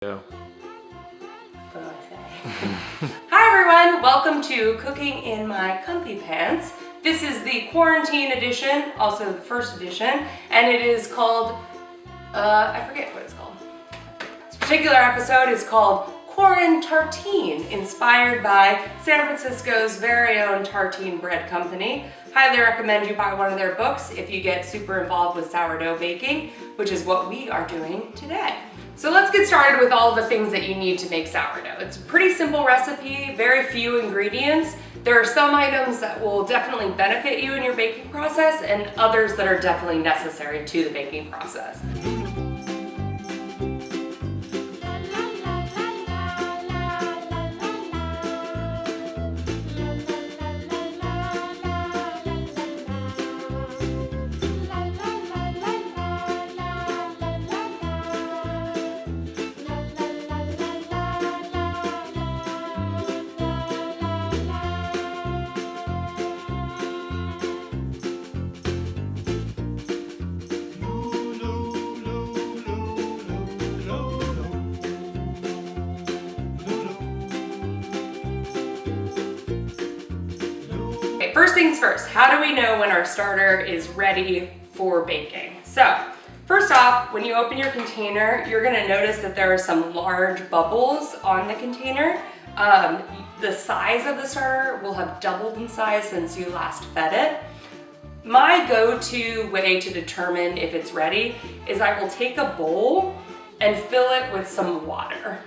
Yeah. What do I say? Hi everyone, welcome to Cooking in My Comfy Pants. This is the quarantine edition, also the first edition, and it is called, I forget what it's called. This particular episode is called Quaren-tartine, inspired by San Francisco's very own tartine bread company. Highly recommend you buy one of their books if you get super involved with sourdough baking, which is what we are doing today. So let's get started with all the things that you need to make sourdough. It's a pretty simple recipe, very few ingredients. There are some items that will definitely benefit you in your baking process and others that are definitely necessary to the baking process. First things first, how do we know when our starter is ready for baking? So, first off, when you open your container, you're gonna notice that there are some large bubbles on the container. The size of the starter will have doubled in size since you last fed it. My go-to way to determine if it's ready is I will take a bowl and fill it with some water.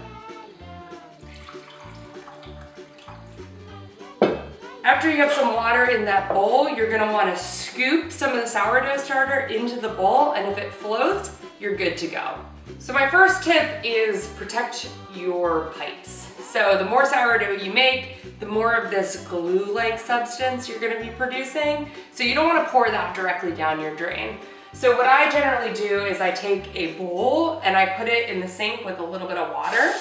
After you have some water in that bowl, you're gonna wanna scoop some of the sourdough starter into the bowl, and if it floats, you're good to go. So my first tip is protect your pipes. So the more sourdough you make, the more of this glue-like substance you're gonna be producing. So you don't wanna pour that directly down your drain. So what I generally do is I take a bowl and I put it in the sink with a little bit of water.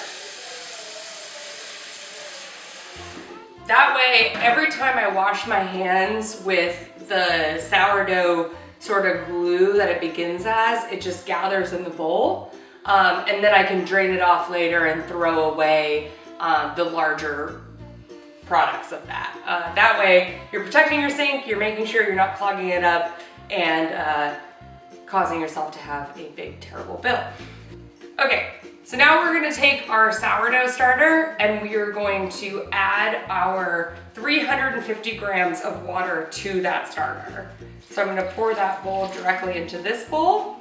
That way, every time I wash my hands with the sourdough sort of glue that it begins as, it just gathers in the bowl. And then I can drain it off later and throw away the larger products of that. That way, you're protecting your sink, you're making sure you're not clogging it up and causing yourself to have a big, terrible bill. Okay. So now we're gonna take our sourdough starter and we are going to add our 350 grams of water to that starter. So I'm gonna pour that bowl directly into this bowl.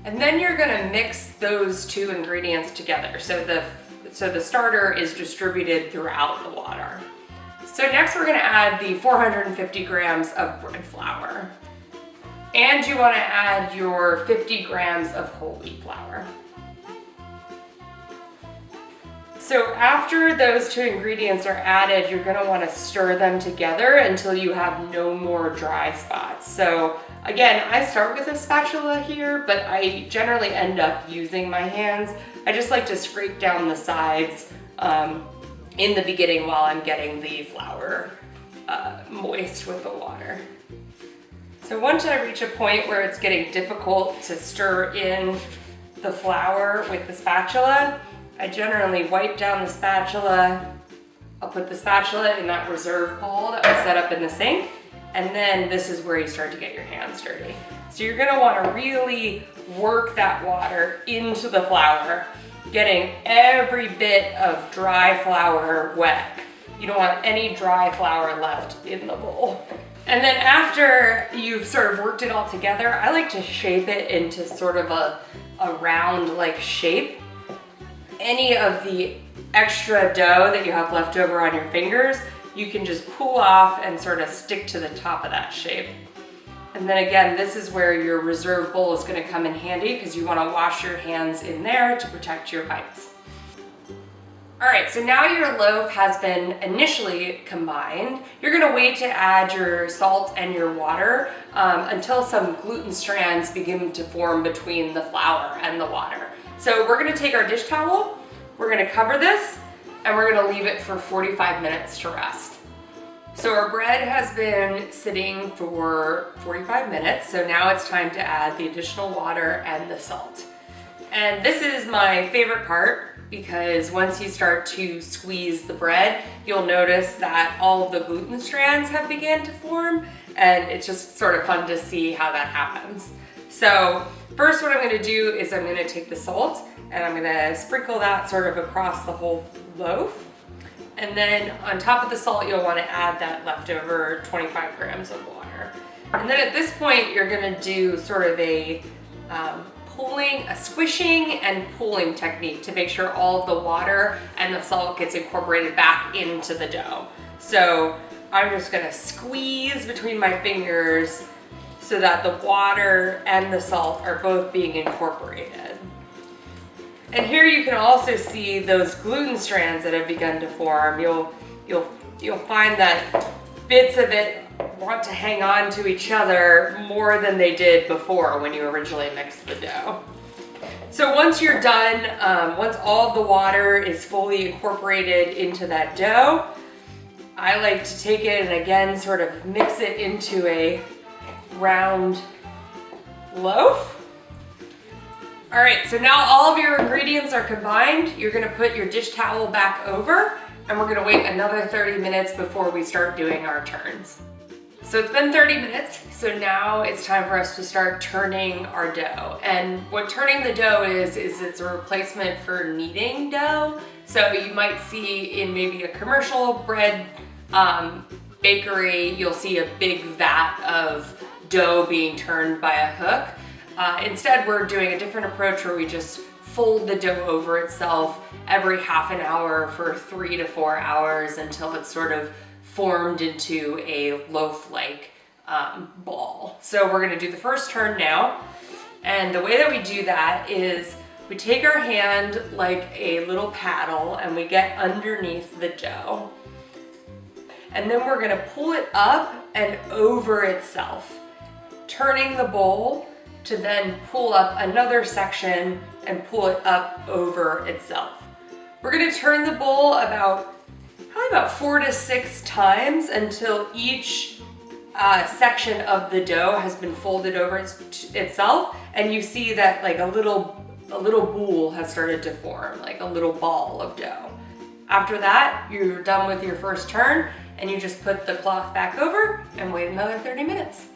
And then you're gonna mix those two ingredients together. So the starter is distributed throughout the water. So next we're gonna add the 450 grams of bread flour. And you wanna add your 50 grams of whole wheat flour. So after those two ingredients are added, you're gonna wanna stir them together until you have no more dry spots. So again, I start with a spatula here, but I generally end up using my hands. I just like to scrape down the sides in the beginning while I'm getting the flour moist with the water. So once I reach a point where it's getting difficult to stir in the flour with the spatula, I generally wipe down the spatula. I'll put the spatula in that reserve bowl that was set up in the sink, and then this is where you start to get your hands dirty. So you're gonna wanna really work that water into the flour, getting every bit of dry flour wet. You don't want any dry flour left in the bowl. And then after you've sort of worked it all together, I like to shape it into sort of a round-like shape. Any of the extra dough that you have left over on your fingers, you can just pull off and sort of stick to the top of that shape. And then again, this is where your reserve bowl is gonna come in handy because you wanna wash your hands in there to protect your pipes. All right, so now your loaf has been initially combined. You're gonna wait to add your salt and your water until some gluten strands begin to form between the flour and the water. So we're gonna take our dish towel, we're gonna cover this, and we're gonna leave it for 45 minutes to rest. So our bread has been sitting for 45 minutes, so now it's time to add the additional water and the salt. And this is my favorite part because once you start to squeeze the bread, you'll notice that all of the gluten strands have begun to form, and it's just sort of fun to see how that happens. So first what I'm gonna do is I'm gonna take the salt and I'm gonna sprinkle that sort of across the whole loaf. And then on top of the salt, you'll wanna add that leftover 25 grams of water. And then at this point, you're gonna do sort of a squishing and pulling technique to make sure all of the water and the salt gets incorporated back into the dough. So I'm just gonna squeeze between my fingers so that the water and the salt are both being incorporated. And here you can also see those gluten strands that have begun to form. You'll find that bits of it want to hang on to each other more than they did before when you originally mixed the dough. So once you're done, once all of the water is fully incorporated into that dough, I like to take it and again sort of mix it into a round loaf. All right, so now all of your ingredients are combined. You're gonna put your dish towel back over and we're gonna wait another 30 minutes before we start doing our turns. So it's been 30 minutes, so now it's time for us to start turning our dough. And what turning the dough is it's a replacement for kneading dough. So you might see in maybe a commercial bread bakery, you'll see a big vat of dough being turned by a hook. Instead, we're doing a different approach where we just fold the dough over itself every half an hour for 3 to 4 hours until it's sort of formed into a loaf-like ball. So we're gonna do the first turn now. And the way that we do that is we take our hand like a little paddle and we get underneath the dough. And then we're gonna pull it up and over itself, turning the bowl to then pull up another section and pull it up over itself. We're gonna turn the bowl probably about 4 to 6 times until each section of the dough has been folded over itself, and you see that like a little bowl has started to form, like a little ball of dough. After that, you're done with your first turn, and you just put the cloth back over and wait another 30 minutes.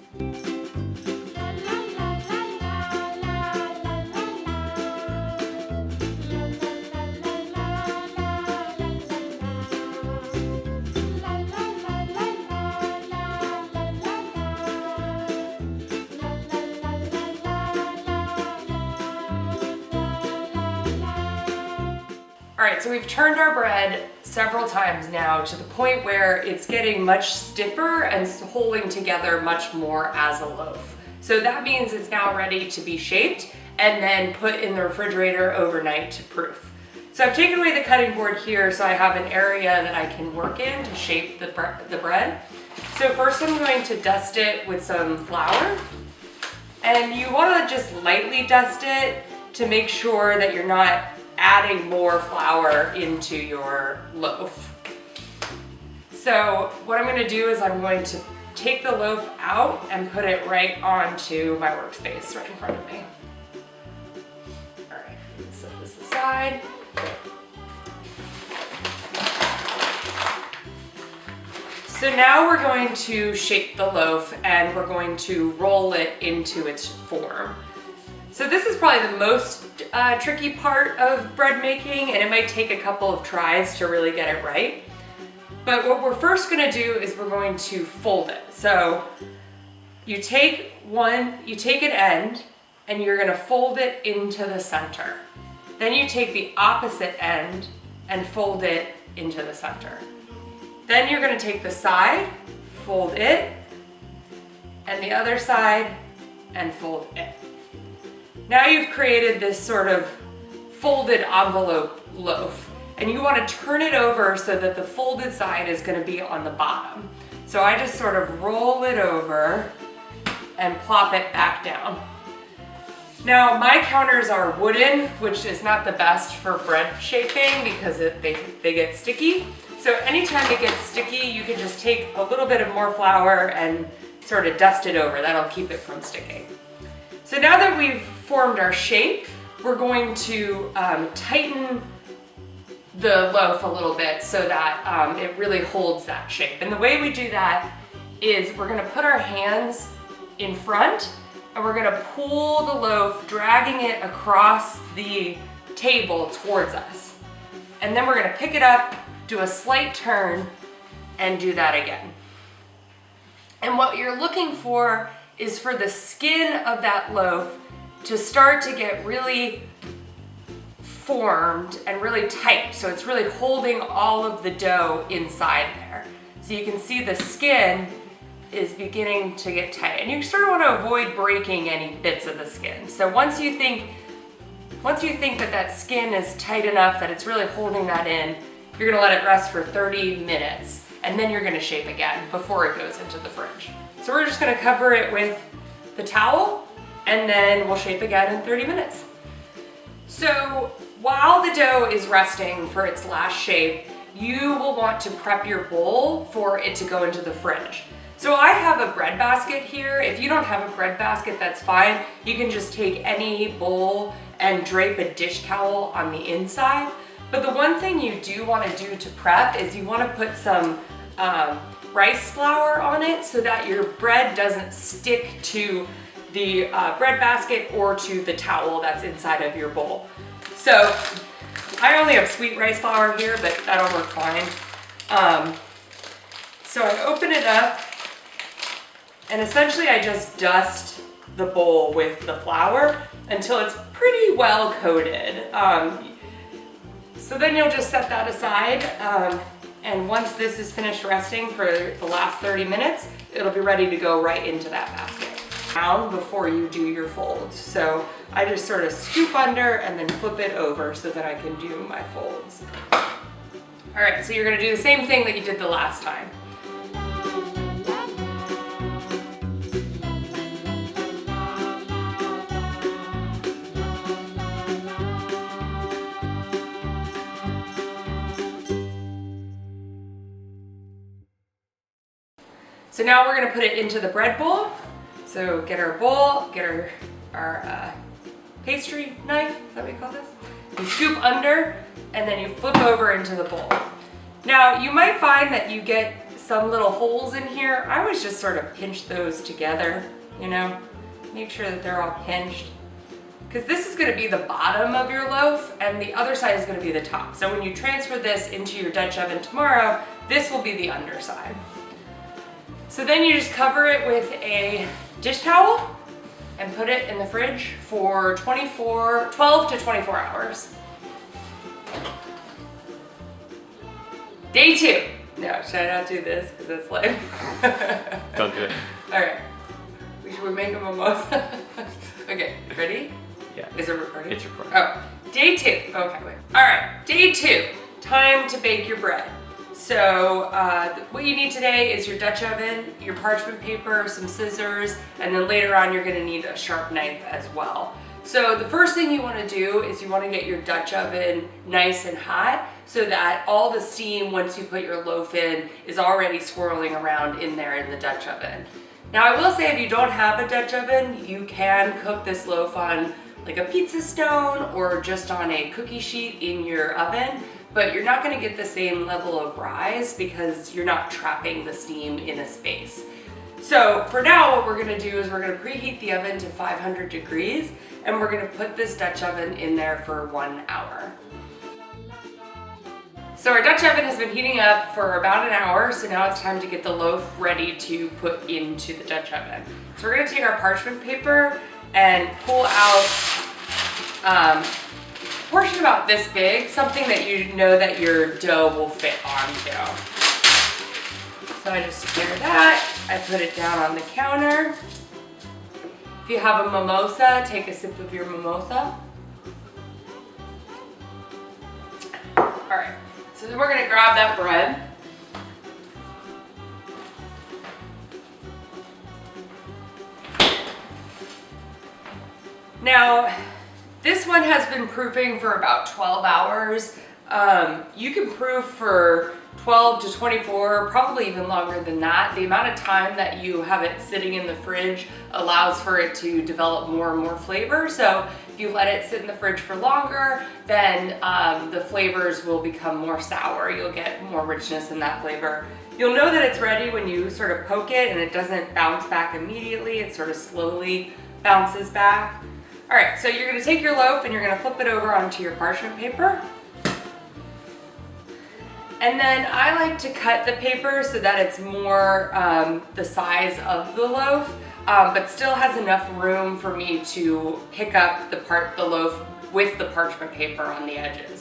All right, so we've turned our bread several times now to the point where it's getting much stiffer and holding together much more as a loaf. So that means it's now ready to be shaped and then put in the refrigerator overnight to proof. So I've taken away the cutting board here so I have an area that I can work in to shape the bread. So first I'm going to dust it with some flour. And you want to just lightly dust it to make sure that you're not adding more flour into your loaf. So what I'm going to do is I'm going to take the loaf out and put it right onto my workspace right in front of me. All right, set this aside. So now we're going to shape the loaf and we're going to roll it into its form. So this is probably the most tricky part of bread making, and it might take a couple of tries to really get it right. But what we're first gonna do is we're going to fold it. So you take an end and you're gonna fold it into the center. Then you take the opposite end and fold it into the center. Then you're gonna take the side, fold it, and the other side, and fold it. Now you've created this sort of folded envelope loaf, and you want to turn it over so that the folded side is going to be on the bottom. So I just sort of roll it over and plop it back down. Now my counters are wooden, which is not the best for bread shaping because they get sticky. So anytime it gets sticky, you can just take a little bit of more flour and sort of dust it over. That'll keep it from sticking. So now that we've formed our shape, we're going to tighten the loaf a little bit so that it really holds that shape. And the way we do that is we're gonna put our hands in front and we're gonna pull the loaf, dragging it across the table towards us. And then we're gonna pick it up, do a slight turn, and do that again. And what you're looking for is for the skin of that loaf to start to get really formed and really tight. So it's really holding all of the dough inside there. So you can see the skin is beginning to get tight. And you sort of want to avoid breaking any bits of the skin. So once you think that skin is tight enough that it's really holding that in, you're gonna let it rest for 30 minutes. And then you're gonna shape again before it goes into the fridge. So we're just gonna cover it with the towel and then we'll shape again in 30 minutes. So while the dough is resting for its last shape, you will want to prep your bowl for it to go into the fridge. So I have a bread basket here. If you don't have a bread basket, that's fine. You can just take any bowl and drape a dish towel on the inside. But the one thing you do want to do to prep is you want to put some rice flour on it so that your bread doesn't stick to the bread basket or to the towel that's inside of your bowl. So I only have sweet rice flour here, but that'll work fine. So I open it up and essentially I just dust the bowl with the flour until it's pretty well coated. So then you'll just set that aside. And once this is finished resting for the last 30 minutes, it'll be ready to go right into that basket. Down before you do your folds. So I just sort of scoop under and then flip it over so that I can do my folds. All right, so you're gonna do the same thing that you did the last time. So now we're gonna put it into the bread bowl. So get our bowl, get our pastry knife, is that what you call this? You scoop under and then you flip over into the bowl. Now you might find that you get some little holes in here. I always just sort of pinch those together, you know, make sure that they're all pinched. Because this is gonna be the bottom of your loaf and the other side is gonna be the top. So when you transfer this into your Dutch oven tomorrow, this will be the underside. So then you just cover it with a dish towel and put it in the fridge for 12 to 24 hours. Day 2. No, should I not do this because it's lame? Don't do it. All right. We make a mimosa. Okay, ready? Yeah. Is it recording? It's recording. Oh, day 2. Okay, wait. All right, day 2. Time to bake your bread. So what you need today is your Dutch oven, your parchment paper, some scissors, and then later on you're gonna need a sharp knife as well. So the first thing you wanna do is you wanna get your Dutch oven nice and hot so that all the steam, once you put your loaf in, is already swirling around in there in the Dutch oven. Now I will say if you don't have a Dutch oven, you can cook this loaf on like a pizza stone or just on a cookie sheet in your oven. But you're not gonna get the same level of rise because you're not trapping the steam in a space. So for now, what we're gonna do is we're gonna preheat the oven to 500 degrees and we're gonna put this Dutch oven in there for 1 hour. So our Dutch oven has been heating up for about an hour, so now it's time to get the loaf ready to put into the Dutch oven. So we're gonna take our parchment paper and pull out portion about this big, something that you know that your dough will fit onto. So I just stir that, I put it down on the counter. If you have a mimosa, take a sip of your mimosa. All right, so then we're gonna grab that bread. Now, this one has been proofing for about 12 hours. You can proof for 12 to 24, probably even longer than that. The amount of time that you have it sitting in the fridge allows for it to develop more and more flavor. So if you let it sit in the fridge for longer, then the flavors will become more sour. You'll get more richness in that flavor. You'll know that it's ready when you sort of poke it and it doesn't bounce back immediately. It sort of slowly bounces back. All right, so you're gonna take your loaf and you're gonna flip it over onto your parchment paper. And then I like to cut the paper so that it's more the size of the loaf, but still has enough room for me to pick up the loaf with the parchment paper on the edges.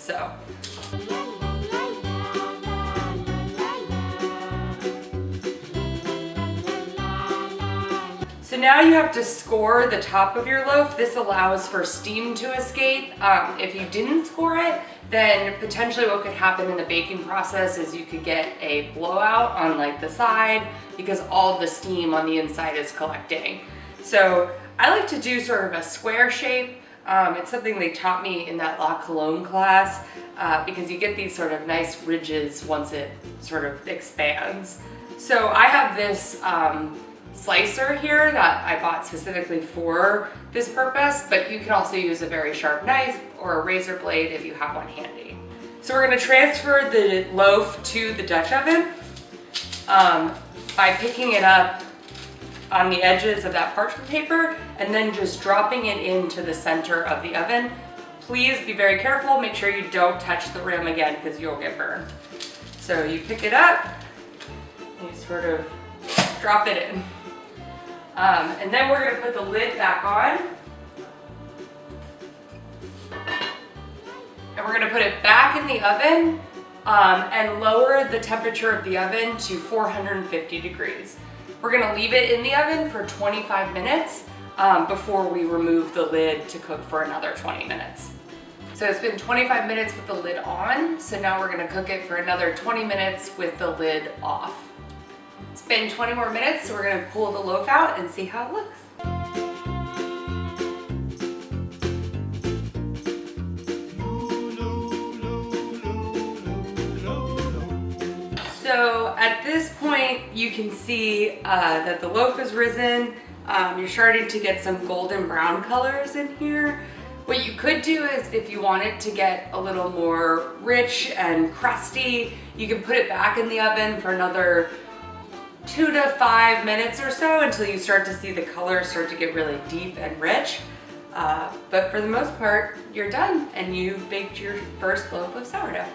So now you have to score the top of your loaf. This allows for steam to escape. If you didn't score it, then potentially what could happen in the baking process is you could get a blowout on like the side because all the steam on the inside is collecting. So I like to do sort of a square shape. It's something they taught me in that La Cologne class because you get these sort of nice ridges once it sort of expands. So I have this slicer here that I bought specifically for this purpose, but you can also use a very sharp knife or a razor blade if you have one handy. So we're going to transfer the loaf to the Dutch oven by picking it up on the edges of that parchment paper and then just dropping it into the center of the oven. Please be very careful, make sure you don't touch the rim again because you'll get burned. So you pick it up and you sort of drop it in. And then we're going to put the lid back on. And we're going to put it back in the oven and lower the temperature of the oven to 450 degrees. We're going to leave it in the oven for 25 minutes before we remove the lid to cook for another 20 minutes. So it's been 25 minutes with the lid on, so now we're going to cook it for another 20 minutes with the lid off. It's been 20 more minutes, so we're going to pull the loaf out and see how it looks. So at this point, you can see that the loaf has risen. You're starting to get some golden brown colors in here. What you could do is if you want it to get a little more rich and crusty, you can put it back in the oven for another 2 to 5 minutes or so until you start to see the colors start to get really deep and rich. But for the most part, you're done and you've baked your first loaf of sourdough.